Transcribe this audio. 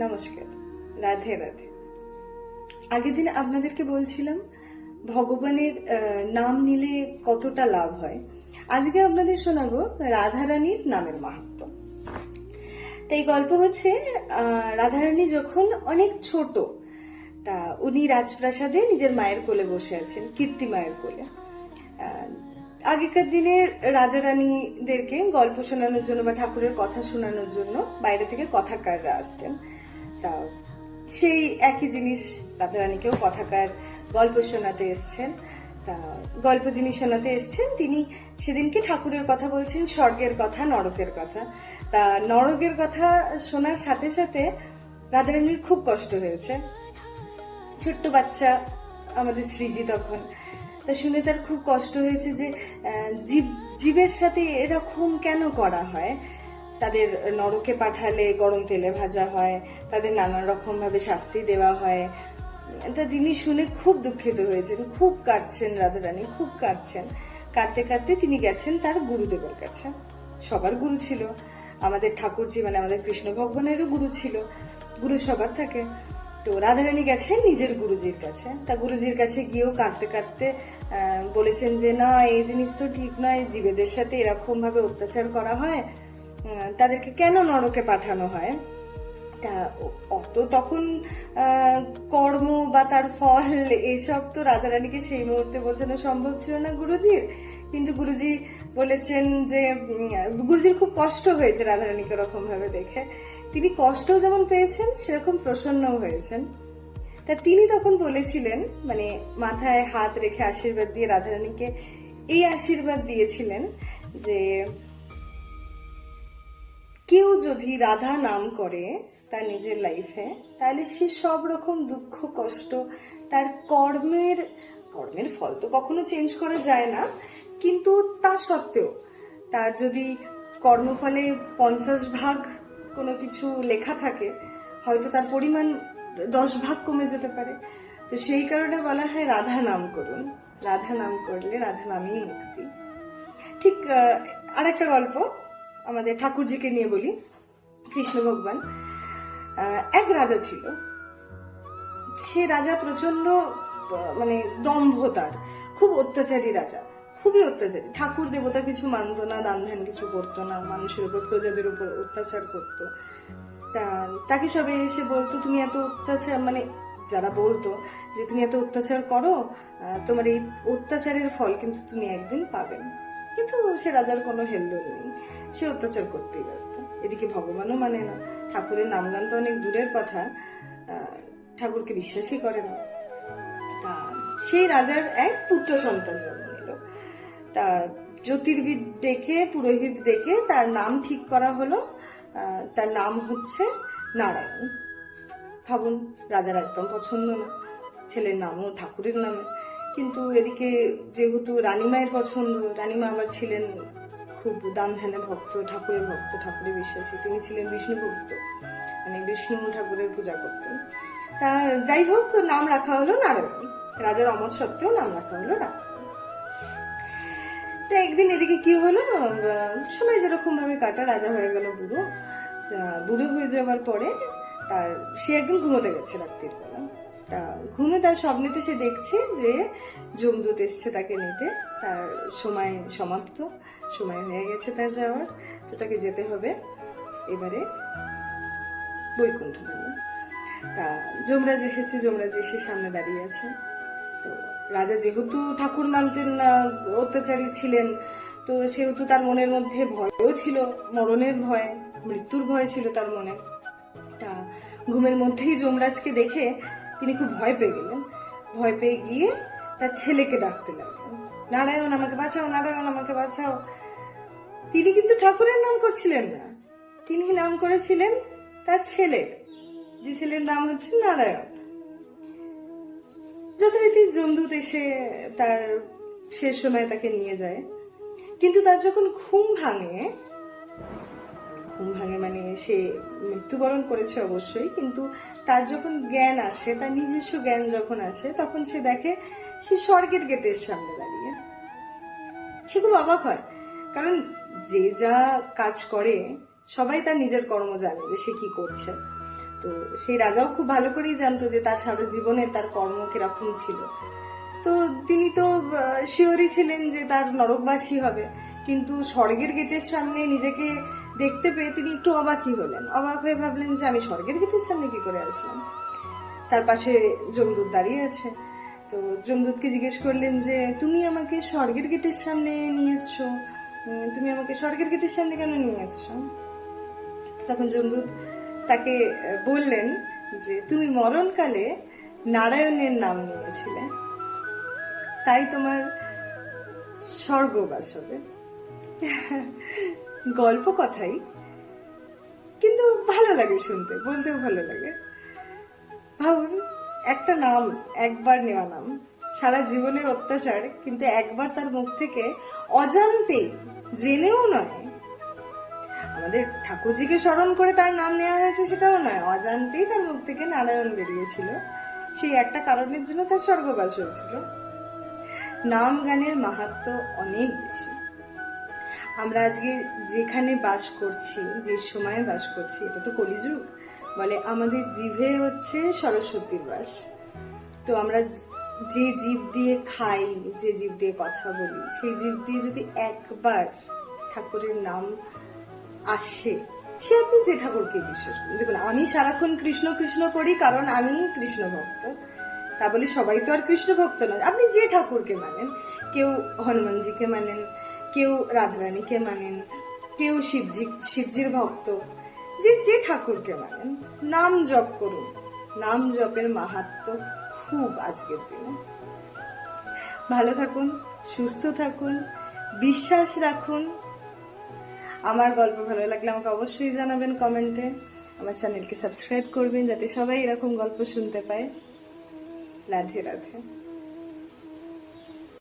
নমস্কার, রাধে রাধে। আগের দিন আপনাদেরকে বলছিলাম ভগবানের নাম নিলে কতটা লাভ হয়। আজকে আপনাদের শোনাবো রাধারানীর নামের মাহাত্ম্য। তাই গল্প হচ্ছে রাধারানী যখন অনেক ছোট, তা উনি রাজপ্রাসাদে নিজের মায়ের কোলে বসে আছেন, কীর্তি মায়ের কোলে। আগেকার দিনের রাজা রানীদেরকে গল্প শোনানোর জন্য বা ঠাকুরের কথা শোনানোর জন্য বাইরে থেকে কথাকাররা আসতেন। তা সেই একই জিনিস রাধারানীকেও কথাকার গল্প শোনাতে এসছেন। তা গল্প যিনি শোনাতে এসছেন তিনি সেদিনকে ঠাকুরের কথা বলছেন, স্বর্গের কথা, নরকের কথা। তা নরকের কথা শোনার সাথে সাথে রাধারানীর খুব কষ্ট হয়েছে। ছোট্ট বাচ্চা আমাদের শ্রীজি তখন, তা শুনে তার খুব কষ্ট হয়েছে যে জীবের সাথে এরকম কেন করা হয়। তাদের নরকে পাঠালে গরম তেলে ভাজা হয়, তাদের নানান রকম ভাবে শাস্তি দেওয়া হয়। তা তিনি শুনে খুব দুঃখিত হয়েছেন, খুব কাঁদছেন রাধারানী, খুব কাঁদছেন। কাঁদতে কাঁদতে তিনি গেছেন তার গুরুদেবের কাছে। সবার গুরু ছিল, আমাদের ঠাকুরজি মানে আমাদের কৃষ্ণ ভগবানেরও গুরু ছিল, গুরু সবার থাকে। তো রাধারানী গেছেন নিজের গুরুজির কাছে। তা গুরুজির কাছে গিয়েও কাঁদতে কাঁদতে বলেছেন যে না, এই জিনিস তো ঠিক নয়, জীবেদের সাথে এরকম ভাবে অত্যাচার করা হয়, তাদেরকে কেন নরকে পাঠানো হয়। তা অত তখন কর্ম বা তার ফল এসব তো রাধারানীকে সেই মুহূর্তে বোঝানো সম্ভব ছিল না গুরুজির। কিন্তু গুরুজি বলেছেন যে গুরুজির খুব কষ্ট হয়েছে রাধারানীকে ওরকম ভাবে দেখে। তিনি কষ্ট যেমন পেয়েছেন সেরকম প্রসন্নও হয়েছেন। তা তিনি তখন বলেছিলেন, মানে মাথায় হাত রেখে আশীর্বাদ দিয়ে রাধারানীকে এই আশীর্বাদ দিয়েছিলেন যে কেউ যদি রাধা নাম করে তার নিজের লাইফে, তাহলে সে সব রকম দুঃখ কষ্ট, তার কর্মের ফল তো কখনো চেঞ্জ করা যায় না, কিন্তু তা সত্ত্বেও তার যদি কর্মফলে 50 ভাগ কোনো কিছু লেখা থাকে, হয়তো তার পরিমাণ 10 ভাগ কমে যেতে পারে। তো সেই কারণে বলা হয় রাধা নাম করুন, রাধা নাম করলে রাধা নামই মুক্তি। ঠিক আরেকটা গল্প আমাদের ঠাকুরজিকে নিয়ে বলি। কৃষ্ণ ভগবান, এক রাজা ছিল। সে রাজা প্রচন্ড মানে দম্ভ, তার খুব অত্যাচারী রাজা, খুবই অত্যাচারী। ঠাকুর দেবতা কিছু মানত না, দান ধ্যান কিছু করতো না, মানুষের উপর, প্রজাদের উপর অত্যাচার করতো। তাকে সবাই এসে বলতো তুমি এত অত্যাচার, মানে যারা বলতো যে তুমি এত অত্যাচার করো, তোমার এই অত্যাচারের ফল কিন্তু তুমি একদিন পাবে। কিন্তু সে রাজার কোনো হেলদোল নেই, সে অত্যাচার করতেই ব্যস্ত। এদিকে ভগবানও মানে না, ঠাকুরের নামগান তো অনেক দূরের কথা, ঠাকুরকে বিশ্বাসই করে না। তা সেই রাজার এক পুত্র সন্তান জন্ম নিল। তা জ্যোতির্বিদ ডেকে, পুরোহিত ডেকে তার নাম ঠিক করা হলো। তার নাম হচ্ছে নারায়ণ। ভাবুন, রাজার একদম পছন্দ না, ছেলের নামও ঠাকুরের নামে। কিন্তু এদিকে যেহেতু রানীমায়ের পছন্দ, রানীমা আবার ছিলেন খুব দান ধ্যানে ভক্ত, ঠাকুরের ভক্ত, ঠাকুরের বিশ্বাসী। তিনি ছিলেন বিষ্ণু ভক্ত, মানে বিষ্ণু ঠাকুরের পূজা করতেন। তা যাই হোক, নাম রাখা হলো নারায়ণ। রাজার অমত সত্ত্বেও নাম রাখা হলো নারায়ণ। তা একদিন এদিকে কি হলো, সময় যেরকম ভাবে কাটা, রাজা হয়ে গেল বুড়ো। বুড়ো হয়ে যাওয়ার পরে সে একদিন ঘুমোতে গেছে রাত্রির বেলা। তা ঘুমে তার স্বপ্নেতে সে দেখছে যে যমদূত এসছে তাকে নিতে, তার সময় সমাপ্ত, সময় হয়ে গেছে তার যাওয়ার। তো তাকে যেতে হবে এবারে বৈকুণ্ঠ ধামে। তা যমরাজ এসেছে, যমরাজ এসে সামনে দাঁড়িয়ে আছে। তো রাজা যেহেতু ঠাকুর মানতেন না, অত্যাচারী ছিলেন, তো সেহেতু তার মনের মধ্যে ভয়ও ছিল, মরণের ভয়, মৃত্যুর ভয় ছিল তার মনে। তা ঘুমের মধ্যেই যমরাজকে দেখে তিনি খুব ভয় পেয়ে গেলেন। ভয় পেয়ে গিয়ে তার ছেলেকে ডাকতে লাগলেন, নারায়ণ আমাকে বাঁচাও, নারায়ণ আমাকে বাঁচাও। তিনি কিন্তু ঠাকুরের নাম করছিলেন না, তিনি নাম করেছিলেন তার ছেলের, যে ছেলের নাম হচ্ছে নারায়ণ। যথারীতি যমদূত এসে তার শেষ সময় তাকে নিয়ে যায়। কিন্তু তার যখন ঘুম ভাঙে মানে সে মৃত্যুবরণ করেছে অবশ্যই, কিন্তু তার যখন জ্ঞান আসে, তার নিজস্ব জ্ঞান যখন আসে, তখন সে দেখে সে স্বর্গের গেটের সামনে দাঁড়িয়ে। সে খুব অবাক হয়, কারণ যে যা কাজ করে সবাই তার নিজের কর্ম জানে যে সে কি করছে। তো সেই রাজাও খুব ভালো করেই জানতো যে তার সারা জীবনে তার কর্ম কিরকম ছিল। তো তিনি তো শিওরই ছিলেন যে তার নরকবাসী হবে, কিন্তু স্বর্গের গেটের সামনে নিজেকে দেখতে পেয়ে তিনি একটু অবাকই হলেন। অবাক হয়ে ভাবলেন যে আমি স্বর্গের গেটের সামনে কি করে আসলাম। তার পাশে যমদূত দাঁড়িয়ে আছে। তো যমদূতকে জিজ্ঞেস করলেন যে তুমি আমাকে স্বর্গের গেটের সামনে নিয়ে এসছো, তুমি আমাকে স্বর্গের গেটের সামনে কেন নিয়ে এসছো? তখন যমদূত তাকে বললেন যে তুমি মরণকালে নারায়ণের নাম নিয়েছিলে, তাই তোমার স্বর্গবাস হবে। গল্প কথাই, কিন্তু ভালো লাগে শুনতে, বলতেও ভালো লাগে। ভাবুন, একটা নাম, একবার নেওয়া নাম, সারা জীবনের অত্যাচার, কিন্তু একবার তার মুখ থেকে অজান্তে, জেনেও নয়, আমাদের ঠাকুরজিকে স্মরণ করে তার নাম নেওয়া হয়েছে সেটাও নয়, অজান্তেই তার মুখ থেকে নারায়ণ বেরিয়েছিল। সেই একটা কারণের জন্য তার স্বর্গবাস হয়েছিল। নাম গানের মাহাত্ম্য অনেক বেশি। আমরা আজকে যেখানে বাস করছি, যে সময়ে বাস করছি, এটা তো কলিযুগ। বলে আমাদের জিভে হচ্ছে সরস্বতীর বাস। তো আমরা যে জিভ দিয়ে খাই, যে জিভ দিয়ে কথা বলি, সেই জিভ দিয়ে যদি একবার ঠাকুরের নাম আসে, সে আপনি যে ঠাকুরকে বিশ্বাস করেন। দেখুন, আমি সারাক্ষণ কৃষ্ণ কৃষ্ণ করি কারণ আমি কৃষ্ণ ভক্ত, তা বলি সবাই তো আর কৃষ্ণ ভক্ত নয়। আপনি যে ঠাকুরকে মানেন, কেউ হনুমানজিকে মানেন, কেউ রাধারানীকে মানেন, কেউ শিবজির ভক্ত, যে যে ঠাকুরকে মানেন, নাম জপ করুন। নাম জপের মাহাত্ম্য খুব আজকের দিনে। ভালো থাকুন, সুস্থ থাকুন, বিশ্বাস রাখুন। আমার গল্প ভালো লাগলে আমাকে অবশ্যই জানাবেন কমেন্টে। আমার চ্যানেলকে সাবস্ক্রাইব করবেন যাতে সবাই এরকম গল্প শুনতে পায়। রাধে রাধে।